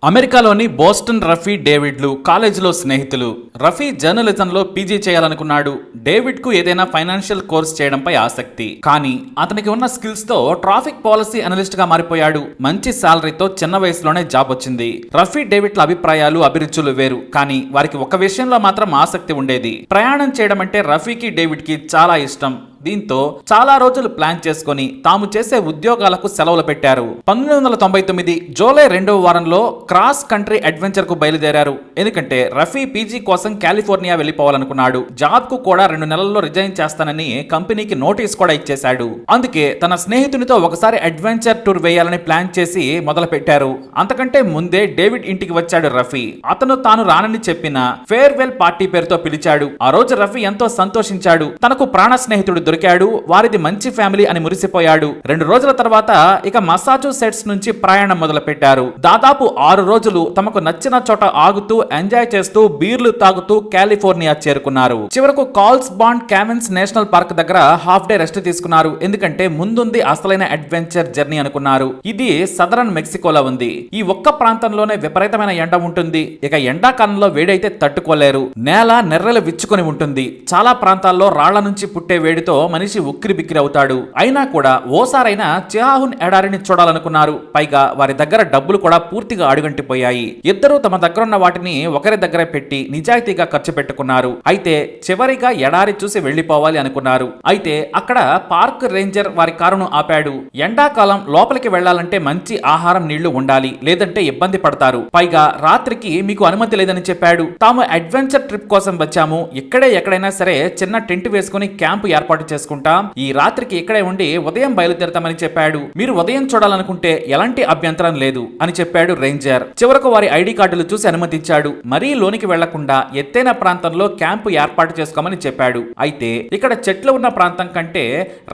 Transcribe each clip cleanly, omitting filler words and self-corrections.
అమెరికాలోని బోస్టన్ రఫీ డేవిడ్లు కాలేజీలో స్నేహితులు. రఫీ జర్నలిజంలో పీజీ చేయాలనుకున్నాడు. డేవిడ్ కు ఏదైనా ఫైనాన్షియల్ కోర్స్ చేయడంపై ఆసక్తి. కానీ అతనికి ఉన్న స్కిల్స్ తో ట్రాఫిక్ పాలసీ అనలిస్ట్ గా మారిపోయాడు. మంచి శాలరీతో చిన్న వయసులోనే జాబ్ వచ్చింది. రఫీ డేవిడ్ల అభిప్రాయాలు అభిరుచులు వేరు, కానీ వారికి ఒక విషయంలో మాత్రం ఆసక్తి ఉండేది. ప్రయాణం చేయడం అంటే రఫీకి డేవిడ్ కి చాలా ఇష్టం. దీంతో చాలా రోజులు ప్లాన్ చేసుకుని తాము చేసే ఉద్యోగాలకు సెలవులు పెట్టారు. 1999 జూలై 2వ వారంలో క్రాస్ కంట్రీ అడ్వెంచర్ కు బయలుదేరారు. ఎందుకంటే రఫీ పీజీ కోసం కాలిఫోర్నియా వెళ్లిపోవాలనుకున్నాడు. జాబ్ కు కూడా 2 నెలల్లో రిజైన్ చేస్తానని కంపెనీకి నోటీస్ కూడా ఇచ్చేశాడు. అందుకే తన స్నేహితునితో ఒకసారి అడ్వెంచర్ టూర్ వేయాలని ప్లాన్ చేసి మొదలు పెట్టారు. అంతకంటే ముందే డేవిడ్ ఇంటికి వచ్చాడు రఫీ. అతను తాను రానని చెప్పిన ఫేర్వెల్ పార్టీ పేరుతో పిలిచాడు. ఆ రోజు రఫీ ఎంతో సంతోషించాడు. తనకు ప్రాణ స్నేహితుడు దొరికాడు, వారిది మంచి ఫ్యామిలీ అని మురిసిపోయాడు. 2 రోజుల తర్వాత ఇక మసాచుసెట్స్ నుంచి ప్రయాణం మొదలు పెట్టారు. దాదాపు 6 రోజులు తమకు నచ్చిన చోట ఆగుతూ ఎంజాయ్ చేస్తూ బీర్లు తాగుతూ కాలిఫోర్నియా చేరుకున్నారు. చివరకు కాల్స్ బాండ్ క్యావెన్స్ నేషనల్ పార్క్ దగ్గర హాఫ్ డే రెస్ట్ తీసుకున్నారు. ఎందుకంటే ముందుంది అసలైన అడ్వెంచర్ జర్నీ అనుకున్నారు. ఇది సదరన్ మెక్సికోలో ఉంది. ఈ ఒక్క ప్రాంతంలోనే విపరీతమైన ఎండ ఉంటుంది. ఇక ఎండాకాలంలో వేడైతే తట్టుకోలేరు. నేల నెర్రెలు విచ్చుకొని ఉంటుంది. చాలా ప్రాంతాల్లో రాళ్ల నుంచి పుట్టే వేడితో మనిషి ఉక్కిరి బిక్కిరి అవుతాడు. అయినా కూడా ఓసారైనా చిహాహున్ ఎడారిని చూడాలనుకున్నారు. పైగా వారి దగ్గర డబ్బులు కూడా పూర్తిగా అడుగంటిపోయాయి. ఇద్దరూ తమ దగ్గరున్న వాటిని ఒకరి దగ్గర పెట్టి నిజాయితీగా ఖర్చు పెట్టుకున్నారు. అయితే చివరిగా ఎడారి చూసి వెళ్లిపోవాలి అనుకున్నారు. అయితే అక్కడ పార్క్ రేంజర్ వారి కారును ఆపాడు. ఎండాకాలం లోపలికి వెళ్లాలంటే మంచి ఆహారం నీళ్లు ఉండాలి, లేదంటే ఇబ్బంది పడతారు. పైగా రాత్రికి మీకు అనుమతి లేదని చెప్పాడు. తాము అడ్వెంచర్ ట్రిప్ కోసం వచ్చాము, ఇక్కడే ఎక్కడైనా సరే చిన్న టెంట్ వేసుకుని క్యాంపు ఏర్పాటు చేసుకుంటాం. ఈ రాత్రికి ఇక్కడే ఉండి ఉదయం బయలుదేరతామని చెప్పాడు. మీరు ఉదయం చూడాలనుకుంటే ఎలాంటి అభ్యంతరం లేదు అని చెప్పాడు రేంజర్. చివరకు వారి ఐడి కార్డులు చూసి అనుమతించాడు. మరీ లోనికి వెళ్లకుండా ఎత్తైన ప్రాంతంలో క్యాంపు ఏర్పాటు చేసుకోమని చెప్పాడు. అయితే ఇక్కడ చెట్లు ఉన్న ప్రాంతం కంటే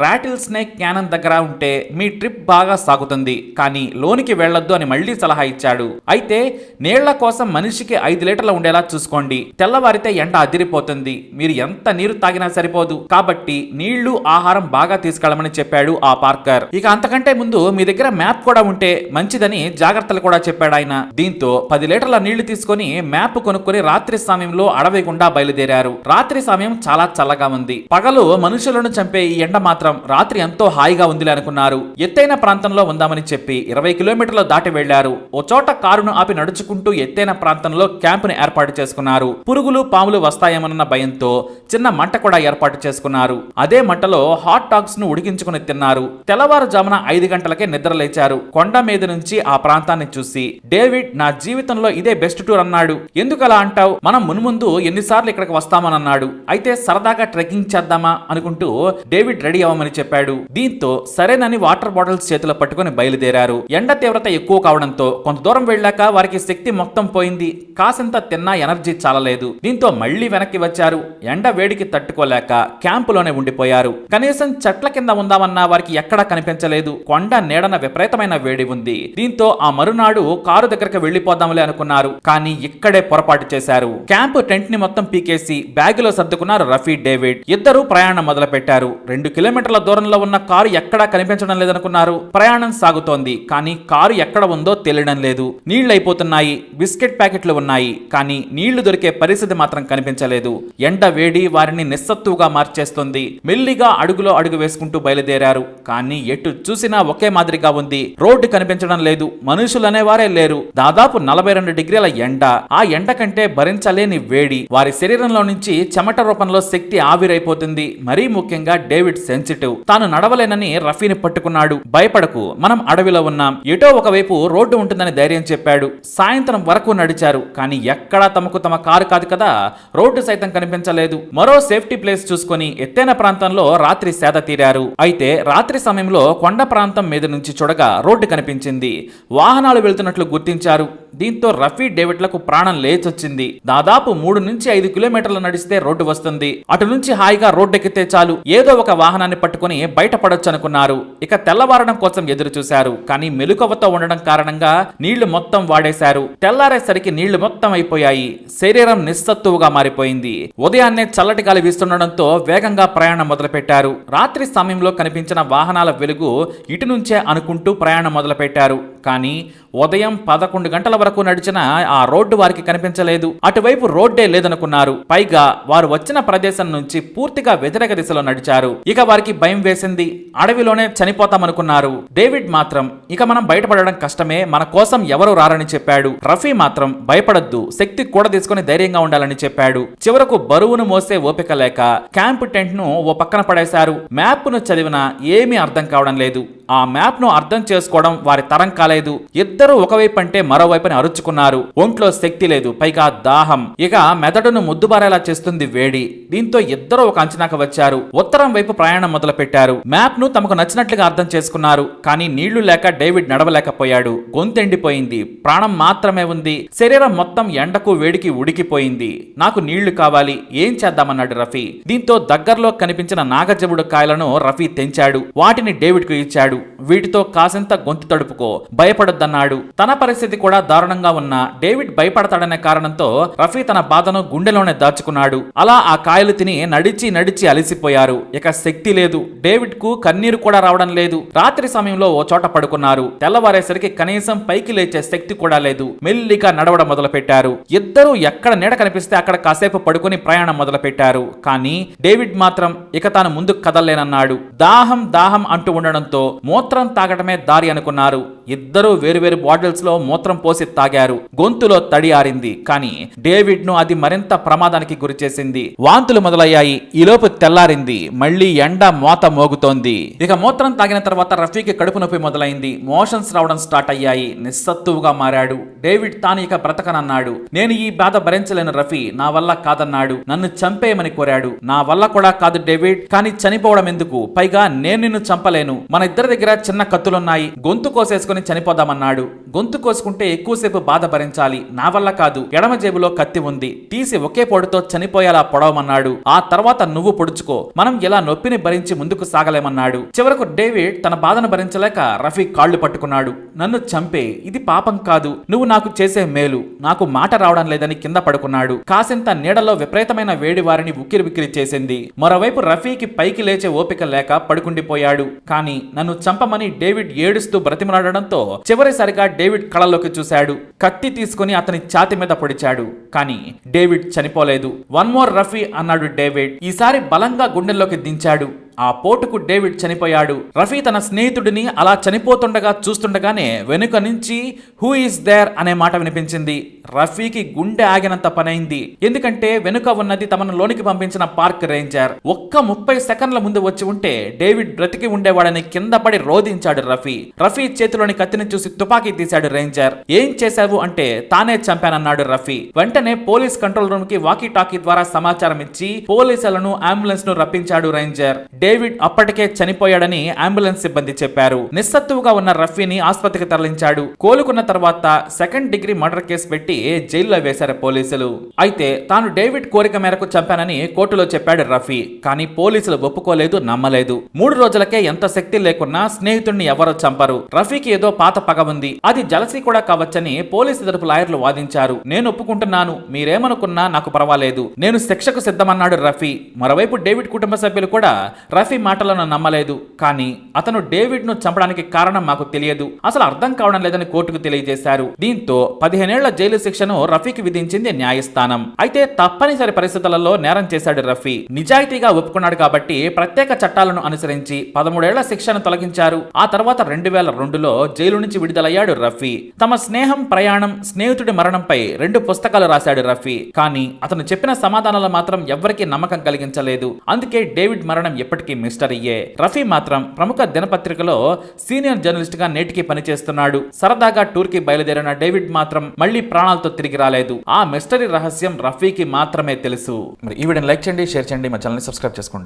రాటిల్ స్నేక్ క్యానన్ దగ్గర ఉంటే మీ ట్రిప్ బాగా సాగుతుంది, కానీ లోనికి వెళ్లొద్దు అని మళ్లీ సలహా ఇచ్చాడు. అయితే నీళ్ల కోసం మనిషికి 5 లీటర్లు ఉండేలా చూసుకోండి. తెల్లవారితే ఎండ అదిరిపోతుంది. మీరు ఎంత నీరు తాగినా సరిపోదు, కాబట్టి నీళ్లు ఆహారం బాగా తీసుకెళ్లమని చెప్పాడు ఆ పార్కర్. ఇక అంతకంటే ముందు మీ దగ్గర మ్యాప్ కూడా ఉంటే మంచిదని జాగ్రత్తలు కూడా చెప్పాడు ఆయన. దీంతో 10 లీటర్ల నీళ్లు తీసుకుని మ్యాప్ కొనుక్కొని రాత్రి సమయంలో అడవి గుండా బయలుదేరారు. రాత్రి సమయం చాలా చల్లగా ఉంది. పగలు మనుషులను చంపే ఈ ఎండ మాత్రం రాత్రి ఎంతో హాయిగా ఉందిలే అనుకున్నారు. ఎత్తైన ప్రాంతంలో ఉందామని చెప్పి 20 కిలోమీటర్లు దాటి వెళ్లారు. ఓ చోట కారును ఆపి నడుచుకుంటూ ఎత్తైన ప్రాంతంలో క్యాంపును ఏర్పాటు చేసుకున్నారు. పురుగులు పాములు వస్తాయేమన్న భయంతో చిన్న మంట కూడా ఏర్పాటు చేసుకున్నారు. అదే మంటలో హాట్ డాగ్స్ ను ఉడికించుకుని తిన్నారు. తెల్లవారుజామున 5 గంటలకే నిద్ర లేచారు. కొండ మీద నుంచి ఆ ప్రాంతాన్ని చూసి డేవిడ్, నా జీవితంలో ఇదే బెస్ట్ టూర్ అన్నాడు. ఎందుకు అలా అంటావు? మనం మున్ముందు ఎన్నిసార్లు ఇక్కడికి వస్తామని అన్నాడు. అయితే సరదాగా ట్రెక్కింగ్ చేద్దామా అనుకుంటూ డేవిడ్ రెడీ అవ్వమని చెప్పాడు. దీంతో సరేనని వాటర్ బాటిల్స్ చేతిలో పట్టుకుని బయలుదేరారు. ఎండ తీవ్రత ఎక్కువ కావడంతో కొంత దూరం వెళ్ళాక వారికి శక్తి మొత్తం పోయింది. కాసింత తిన్నా ఎనర్జీ చాలలేదు. దీంతో మళ్లీ వెనక్కి వచ్చారు. ఎండ వేడికి తట్టుకోలేక క్యాంపులోనే ఉండిపోయారు. కనీసం చెట్ల కింద ఉందామన్నా వారికి ఎక్కడా కనిపించలేదు. కొండ నీడన విపరీతమైన వేడి ఉంది. దీంతో ఆ మరునాడు కారు దగ్గరకు వెళ్లిపోదాంలే అనుకున్నారు. కానీ ఇక్కడే పొరపాటు చేశారు. క్యాంపు టెంట్ ని మొత్తం పీకేసి బ్యాగులో సర్దుకున్నారు రఫీ, డేవిడ్. ఇద్దరు ప్రయాణం మొదలు పెట్టారు. 2 కిలోమీటర్ల దూరంలో ఉన్న కారు ఎక్కడా కనిపించడం లేదనుకున్నారు. ప్రయాణం సాగుతోంది, కానీ కారు ఎక్కడ ఉందో తెలియడం లేదు. నీళ్లు అయిపోతున్నాయి. బిస్కెట్ ప్యాకెట్లు ఉన్నాయి, కానీ నీళ్లు దొరికే పరిస్థితి మాత్రం కనిపించలేదు. ఎండ వేడి వారిని నిస్సత్తుగా మార్చేస్తుంది. మెల్లిగా అడుగులో అడుగు వేసుకుంటూ బయలుదేరారు. కానీ ఎటు చూసినా ఒకే మాదిరిగా ఉంది. రోడ్డు కనిపించడం లేదు. మనుషులు అనేవారే లేరు. దాదాపు 42 డిగ్రీల ఎండ. ఆ ఎండ కంటే భరించలేని వేడి. వారి శరీరంలో నుంచి చెమట రూపంలో శక్తి ఆవిరైపోతుంది. మరీ ముఖ్యంగా డేవిడ్ సెన్సిటివ్. తాను నడవలేనని రఫీని పట్టుకున్నాడు. భయపడకు, మనం అడవిలో ఉన్నాం, ఎటో ఒకవైపు రోడ్డు ఉంటుందని ధైర్యం చెప్పాడు. సాయంత్రం వరకు నడిచారు. కానీ ఎక్కడా తమకు తమ కారు కాదు కదా, రోడ్డు సైతం కనిపించలేదు. మరో సేఫ్టీ ప్లేస్ చూసుకొని ఎత్తైన ప్రాంతంలో రాత్రి సేద తీరారు. అయితే రాత్రి సమయంలో కొండ ప్రాంతం మీద నుంచి చూడగా రోడ్డు కనిపించింది. వాహనాలు వెళ్తున్నట్లు గుర్తించారు. దీంతో రఫీ, డేవిడ్లకు ప్రాణం లేచొచ్చింది. దాదాపు 3 నుంచి 5 కిలోమీటర్లు నడిస్తే రోడ్డు వస్తుంది. అటు నుంచి హాయిగా రోడ్డెక్కితే చాలు, ఏదో ఒక వాహనాన్ని పట్టుకుని బయటపడొచ్చు అనుకున్నారు. ఇక తెల్లవారడం కోసం ఎదురు చూశారు. కానీ మెలకువతో ఉండడం కారణంగా నీళ్లు మొత్తం వాడేశారు. తెల్లారేసరికి నీళ్లు మొత్తం అయిపోయాయి. శరీరం నిస్సత్తువుగా మారిపోయింది. ఉదయాన్నే చల్లటి గాలి వీస్తుండడంతో వేగంగా ప్రయాణం మొదలుపెట్టారు. రాత్రి సమయంలో కనిపించిన వాహనాల వెలుగు ఇటు నుంచే అనుకుంటూ ప్రయాణం మొదలుపెట్టారు. కానీ ఉదయం 11 గంటల వరకు నడిచిన ఆ రోడ్డు వారికి కనిపించలేదు. అటువైపు రోడ్డే లేదనుకున్నారు. పైగా వారు వచ్చిన ప్రదేశం నుంచి పూర్తిగా వ్యతిరేక దిశలో నడిచారు. ఇక వారికి భయం వేసింది. అడవిలోనే చనిపోతామనుకున్నారు. డేవిడ్ మాత్రం ఇక మనం బయటపడడం కష్టమే, మన కోసం ఎవరు రారని చెప్పాడు. రఫీ మాత్రం భయపడద్దు, శక్తి కూడా తీసుకుని ధైర్యంగా ఉండాలని చెప్పాడు. చివరకు బరువును మోసే ఓపిక లేక క్యాంప్ టెంట్ ను ఓ పక్కన పడేశారు. మ్యాప్ ను చదివినా ఏమీ అర్థం కావడం లేదు. ఆ మ్యాప్ ను అర్థం చేసుకోవడం వారి తరం కాలేదు. ఇద్దరు ఒకవైపు అంటే మరోవైపుని అరుచుకున్నారు. ఒంట్లో శక్తి లేదు, పైగా దాహం. ఇక మెదడును ముద్దుబారేలా చేస్తుంది వేడి. దీంతో ఇద్దరు ఒక అంచనాకు వచ్చారు. ఉత్తరం వైపు ప్రయాణం మొదలు పెట్టారు. మ్యాప్ ను తమకు నచ్చినట్లుగా అర్థం చేసుకున్నారు. కానీ నీళ్లు లేక డేవిడ్ నడవలేకపోయాడు. గొంతెండిపోయింది, ప్రాణం మాత్రమే ఉంది. శరీరం మొత్తం ఎండకు వేడికి ఉడికిపోయింది. నాకు నీళ్లు కావాలి, ఏం చేద్దామన్నాడు రఫీ. దీంతో దగ్గరలో కనిపించిన నాగజముడు కాయలను రఫీ తెంచాడు. వాటిని డేవిడ్ కు ఇచ్చాడు. వీటితో కాసింత గొంతు తడుపుకో, భయపడొద్దన్నాడు. తన పరిస్థితి కూడా దారుణంగా ఉన్న డేవిడ్ భయపడతాడనే కారణంతో రఫీ తన బాధను గుండెలోనే దాచుకున్నాడు. అలా ఆ కాయలు తిని నడిచి నడిచి అలసిపోయారు. ఇక శక్తి లేదు. డేవిడ్ కు కన్నీరు కూడా రావడం లేదు. రాత్రి సమయంలో ఓ చోట పడుకున్నారు. తెల్లవారేసరికి కనీసం పైకి లేచే శక్తి కూడా లేదు. మెల్లిగా నడవడం మొదలు పెట్టారు. ఇద్దరు ఎక్కడ నీడ కనిపిస్తే అక్కడ కాసేపు పడుకుని ప్రయాణం మొదలు పెట్టారు. కానీ డేవిడ్ మాత్రం ఇక తాను ముందుకు కదలలేనన్నాడు. దాహం దాహం అంటూ ఉండడంతో మూత్రం తాగటమే దారి అనుకున్నారు. ఇద్దరూ వేరువేరు బాటిల్స్ లో మూత్రం పోసి తాగారు. గొంతులో తడి ఆరింది. కానీ డేవిడ్ ను అది మరింత ప్రమాదానికి గురి చేసింది. వాంతులు మొదలయ్యాయి. ఈలోపు తెల్లారింది. మళ్లీ ఎండ మోత మోగుతోంది. ఇక మూత్రం తాగిన తర్వాత రఫీకి కడుపు నొప్పి మొదలైంది. మోషన్స్ రావడం స్టార్ట్ అయ్యాయి. నిస్సత్తువుగా మారాడు. డేవిడ్ తాను ఇక బ్రతకనన్నాడు. నేను ఈ బాధ భరించలేను రఫీ, నా వల్ల కాదన్నాడు. నన్ను చంపేయమని కోరాడు. నా వల్ల కూడా కాదు డేవిడ్, కానీ చనిపోవడం ఎందుకు, పైగా నేను నిన్ను చంపలేను. మన ఇద్దరి దగ్గర చిన్న కత్తులున్నాయి, గొంతు కోసేసుకుని చనిపోదామన్నాడు. గొంతు కోసుకుంటే ఎక్కువసేపు బాధ భరించాలి, నా వల్ల కాదు. ఎడమ జేబులో కత్తి ఉంది, తీసి ఒకే పొడితో చనిపోయేలా పొడవమన్నాడు. ఆ తర్వాత నువ్వు పొడుచుకో, మనం ఇలా నొప్పిని భరించి ముందుకు సాగలేమన్నాడు. చివరకు డేవిడ్ తన బాధను భరించలేక రఫీ కాళ్లు పట్టుకున్నాడు. నన్ను చంపే, ఇది పాపం కాదు, నువ్వు నాకు చేసే మేలు. నాకు మాట రావడం లేదని కింద పడుకున్నాడు. కాసింత నీడలో విపరీతమైన వేడి వారిని ఉక్కిరి బిక్కిరి చేసింది. మరోవైపు రఫీకి పైకి లేచే ఓపిక లేక పడుకుండిపోయాడు. కానీ నన్ను చంపమని డేవిడ్ ఏడుస్తూ బ్రతిమలాడడంతో చివరిసారిగా డేవిడ్ కళ్ళలోకి చూశాడు. కత్తి తీసుకుని అతని ఛాతి మీద పొడిచాడు. కానీ డేవిడ్ చనిపోలేదు. వన్ మోర్ రఫీ అన్నాడు డేవిడ్. ఈసారి బలంగా గుండెల్లోకి దించాడు. ఆ పోటుకు డేవిడ్ చనిపోయాడు. రఫీ తన స్నేహితుడిని అలా చనిపోతుండగా చూస్తుండగానే వెనుక నుంచి హూ ఈస్ దేర్ అనే మాట వినిపించింది. రఫీకి గుండె ఆగినంత పనైంది. ఎందుకంటే వెనుక ఉన్నది తమను లోనికి పంపించిన పార్క్ రేంజర్. ఒక్క 30 సెకండ్ల ముందు వచ్చి ఉంటే డేవిడ్ బ్రతికి ఉండేవాడని కింద పడి రోధించాడు రఫీ. రఫీ చేతిలోని కత్తిని చూసి తుపాకీ తీశాడు రేంజర్. ఏం చేశావు అంటే తానే చంపానన్నాడు రఫీ. వెంటనే పోలీస్ కంట్రోల్ రూమ్ కి వాకీ టాకీ ద్వారా సమాచారం ఇచ్చి పోలీసులను అంబులెన్స్ ను రప్పించాడు రేంజర్. డేవిడ్ అప్పటికే చనిపోయాడని అంబులెన్స్ సిబ్బంది చెప్పారు. నిస్సత్తువుగా ఉన్న రఫీని ఆసుపత్రికి తరలించాడు. కోలుకున్న తర్వాత 2nd డిగ్రీ మర్డర్ కేసు పెట్టి జైల్లో వేశారు పోలీసులు. అయితే తాను డేవిడ్ కోరిక మేరకు చంపానని కోర్టులో చెప్పాడు రఫీ. కానీ పోలీసులు ఒప్పుకోలేదు, నమ్మలేదు. 3 రోజులకే ఎంత శక్తి లేకున్నా స్నేహితుడిని ఎవరో చంపరు. రఫీకి ఏదో పాత పగ ఉంది, అది జలసీ కూడా కావచ్చని పోలీసు తరపు లాయర్లు వాదించారు. నేను ఒప్పుకుంటున్నాను, మీరేమనుకున్నా నాకు పర్వాలేదు, నేను శిక్షకు సిద్ధమన్నాడు రఫీ. మరోవైపు డేవిడ్ కుటుంబ సభ్యులు కూడా రఫీ మాటలను నమ్మలేదు. కానీ అతను డేవిడ్ ను చంపడానికి కారణం మాకు తెలియదు, అసలు అర్థం కావడం లేదని కోర్టుకు తెలియజేశారు. దీంతో 15 ఏళ్ల జైలు శిక్షను రఫీకి విధించింది న్యాయస్థానం. అయితే తప్పనిసరి పరిస్థితులలో నేరం చేశాడు రఫీ. నిజాయితీగా ఒప్పుకున్నాడు కాబట్టి ప్రత్యేక చట్టాలను అనుసరించి 13 ఏళ్ల శిక్షను తొలగించారు. ఆ తర్వాత 2002లో జైలు నుంచి విడుదలయ్యాడు రఫీ. తమ స్నేహం, ప్రయాణం, స్నేహితుడి మరణంపై 2 పుస్తకాలు రాశాడు రఫీ. కానీ అతను చెప్పిన సమాధానాలు మాత్రం ఎవ్వరికీ నమ్మకం కలిగించలేదు. అందుకే డేవిడ్ మరణం ఎప్పటికీ మిస్టరీయే. రఫీ మాత్రం ప్రముఖ దినపత్రికలో సీనియర్ జర్నలిస్ట్ గా నేటికి పనిచేస్తున్నాడు. సరదాగా టూర్ కి బయలుదేరిన డేవిడ్ మాత్రం మళ్లీ ప్రాణాలతో తిరిగి రాలేదు. ఆ మిస్టరీ రహస్యం రఫీకి మాత్రమే తెలుసు. మరి ఈ వీడియోని లైక్ చేయండి, షేర్ చేయండి, మా ఛానల్ ని సబ్స్క్రైబ్ చేసుకోండి.